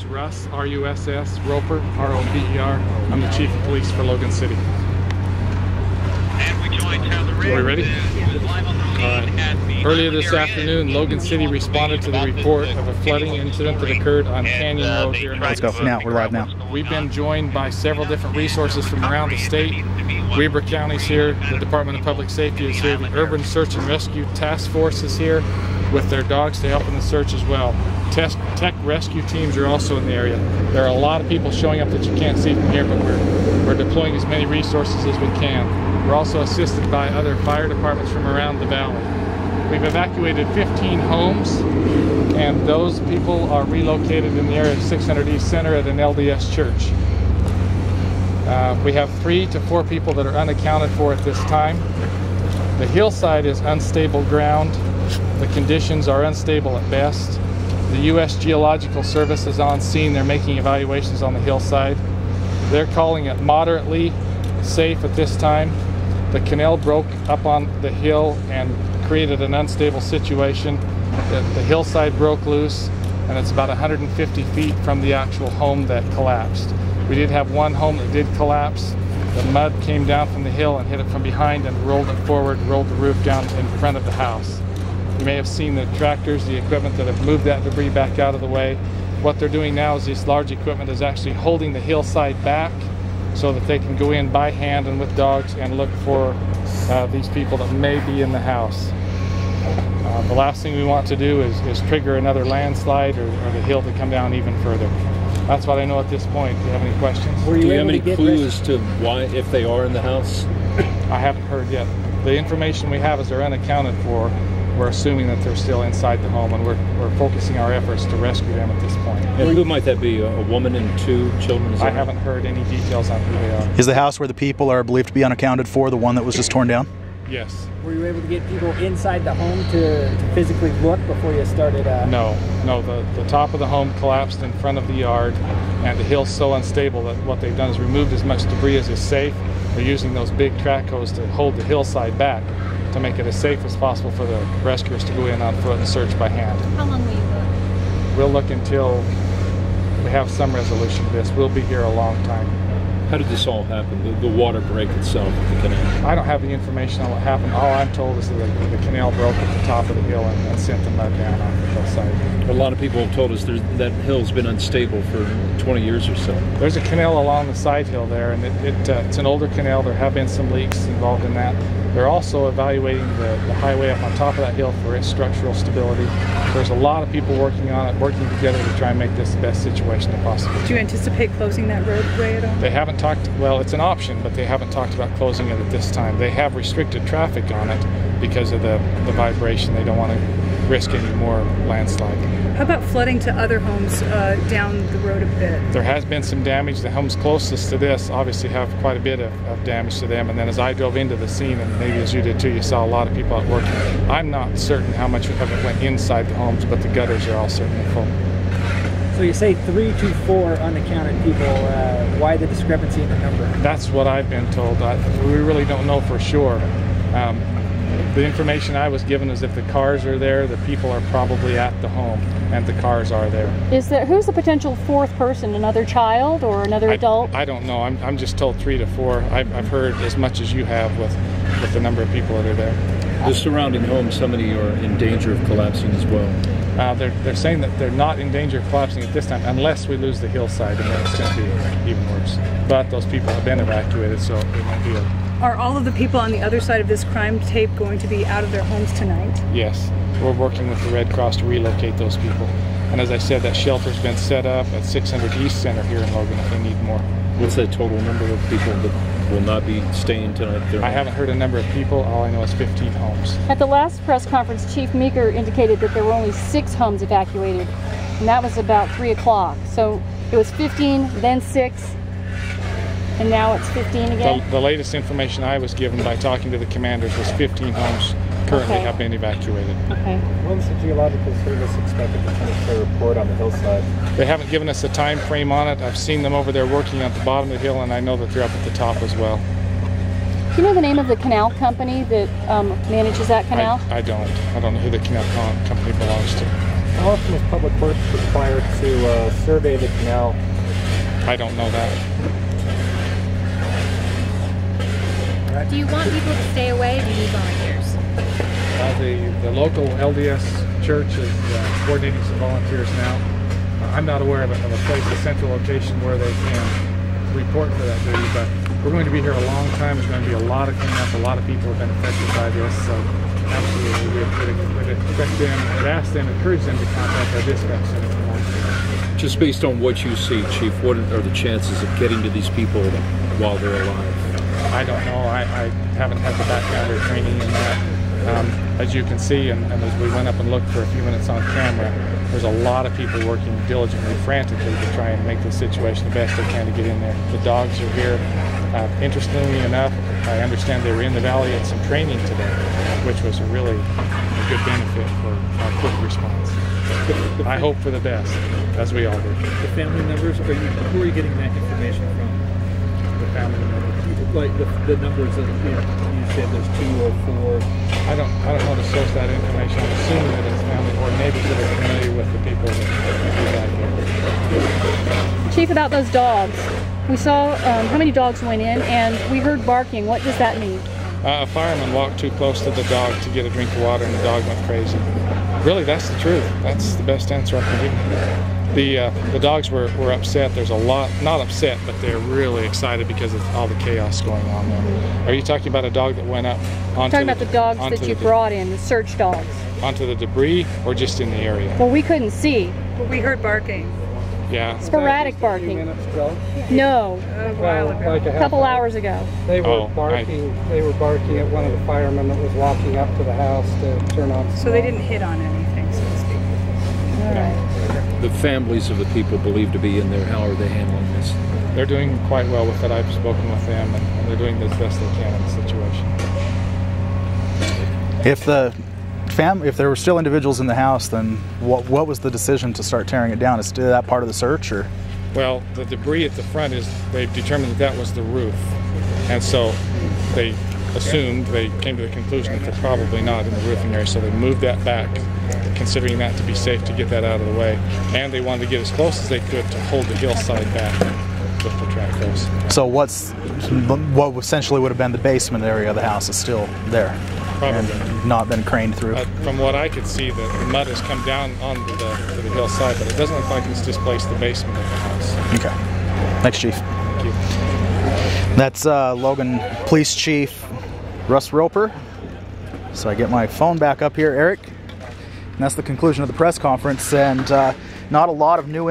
is Russ, R-U-S-S, Roper, R-O-P-E-R. I'm the Chief of Police for Logan City. And we joined Tyler Ray. Are we ready? Live on the scene at the Earlier this afternoon, Logan City responded to the report of a flooding incident that occurred on Canyon Road here in Let's go. Now, we're live now. We've been joined by several different resources from around the state. Weber County's here, the Department of Public Safety is here, the Urban Search and Rescue Task Force is here with their dogs to help in the search as well. Tech rescue teams are also in the area. There are a lot of people showing up that you can't see from here, but we're deploying as many resources as we can. We're also assisted by other fire departments from around the valley. We've evacuated 15 homes, and those people are relocated in the area of 600 East Center at an LDS church. We have 3 to 4 people that are unaccounted for at this time. The hillside is unstable ground. The conditions are unstable at best. The U.S. Geological Service is on scene. They're making evaluations on the hillside. They're calling it moderately safe at this time. The canal broke up on the hill and created an unstable situation. The hillside broke loose, and it's about 150 feet from the actual home that collapsed. We did have one home that did collapse. The mud came down from the hill and hit it from behind and rolled it forward, rolled the roof down in front of the house. You may have seen the tractors, the equipment that have moved that debris back out of the way. What they're doing now is this large equipment is actually holding the hillside back so that they can go in by hand and with dogs and look for these people that may be in the house. The last thing we want to do is trigger another landslide or the hill to come down even further. That's what I know at this point. Do you have any questions? Do you have any clue as to why, if they are in the house? I haven't heard yet. The information we have is they're unaccounted for. We're assuming that they're still inside the home, and we're focusing our efforts to rescue them at this point. And who might that be? A woman and 2 children? I haven't heard any details on who they are. Is the house where the people are believed to be unaccounted for the one that was just torn down? Yes. Were you able to get people inside the home to physically look before you started? No. The top of the home collapsed in front of the yard, and the hill's so unstable that what they've done is removed as much debris as is safe. They're using those big track hoses to hold the hillside back to make it as safe as possible for the rescuers to go in on foot and search by hand. How long will you look? We'll look until we have some resolution to this. We'll be here a long time. How did this all happen? The water break itself at the canal? I don't have the information on what happened. All I'm told is that the canal broke at the top of the hill and sent the mud down off the hillside. A lot of people have told us that hill's been unstable for 20 years or so. There's a canal along the side hill there, and it's an older canal. There have been some leaks involved in that. They're also evaluating the highway up on top of that hill for its structural stability. There's a lot of people working on it, working together to try and make this the best situation possible. Do you anticipate closing that roadway at all? They haven't talked, well, it's an option, but they haven't talked about closing it at this time. They have restricted traffic on it because of the vibration. They don't want to risk any more landslide. How about flooding to other homes down the road a bit? There has been some damage. The homes closest to this obviously have quite a bit of damage to them, and then as I drove into the scene, and maybe as you did too, you saw a lot of people out working. I'm not certain how much of it went inside the homes, but the gutters are all certainly full. So you say 3 to 4 unaccounted people. Why the discrepancy in the number? That's what I've been told. We really don't know for sure. The information I was given is if the cars are there, the people are probably at the home, and the cars are there. Who's the potential 4th person? Another child or another adult? I don't know. I'm just told 3 to 4. I've heard as much as you have with the number of people that are there. The surrounding homes, how many are in danger of collapsing as well? They're saying that they're not in danger of collapsing at this time unless we lose the hillside, and then it's going to be even worse. But those people have been evacuated, so it won't be Are all of the people on the other side of this crime tape going to be out of their homes tonight? Yes. We're working with the Red Cross to relocate those people. And as I said, that shelter's been set up at 600 East Center here in Logan if they need more. What's the total number of people that will not be staying tonight there? I haven't heard a number of people. All I know is 15 homes. At the last press conference, Chief Meeker indicated that there were only 6 homes evacuated, and that was about 3 o'clock. So it was 15, then 6, and now it's 15 again? The latest information I was given by talking to the commanders was 15 homes currently have been evacuated. Okay. When's the Geological Service expected to finish their report on the hillside? They haven't given us a time frame on it. I've seen them over there working at the bottom of the hill, and I know that they're up at the top as well. Do you know the name of the canal company that manages that canal? I don't know who the canal company belongs to. How often is Public Works required to survey the canal? I don't know that. Do you want people to stay away, or do you need volunteers? The local LDS church is coordinating some volunteers now. I'm not aware of a place, a central location where they can report for that duty, but we're going to be here a long time. There's going to be a lot of cleanup. A lot of people have been affected by this, so absolutely we would expect them, would ask them, encourage them to contact our dispatch center for more information. Just based on what you see, Chief, what are the chances of getting to these people while they're alive? I don't know. I haven't had the background or training in that. As you can see, and as we went up and looked for a few minutes on camera, there's a lot of people working diligently, frantically to try and make the situation the best they can to get in there. The dogs are here. Interestingly enough, I understand they were in the valley at some training today, which was a really good benefit for our quick response. I hope for the best, as we all do. The family members, who are you getting that information from? The family members. Like the numbers that you said there's 2 or 4. I don't know the source of that information. I'm assuming that it's family or neighbors that are familiar with the people that reside here. Chief, about those dogs, we saw how many dogs went in, and we heard barking. What does that mean? A fireman walked too close to the dog to get a drink of water, and the dog went crazy. Really, that's the truth. That's the best answer I can give you. The dogs were upset. There's a lot, not upset, but they're really excited because of all the chaos going on there. Are you talking about a dog that went up onto Talking about the dogs that you brought in, the search dogs. Onto the debris, or just in the area? Well, we couldn't see. But we heard barking. Yeah. Sporadic barking. No. A while ago. Like A couple hours ago. They were barking. They were barking at one of the firemen that was walking up to the house to turn on. So they didn't hit on anything, so to speak. All right. The families of the people believed to be in there, how are they handling this? They're doing quite well with it. I've spoken with them, and they're doing the best they can in the situation. If there were still individuals in the house, then what was the decision to start tearing it down? Is that part of the search, or? Well, the debris at the front they've determined that was the roof, and so they came to the conclusion that they're probably not in the roofing area, so they moved that back, considering that to be safe to get that out of the way, and they wanted to get as close as they could to hold the hillside back with the track goes. So what essentially would have been the basement area of the house is still there? Probably. And not been craned through? From what I could see, the mud has come down onto the hillside, but it doesn't look like it's displaced the basement of the house. Okay. Thanks, Chief. Thank you. That's Logan Police Chief Russ Roper. So I get my phone back up here, Eric. And that's the conclusion of the press conference, and not a lot of new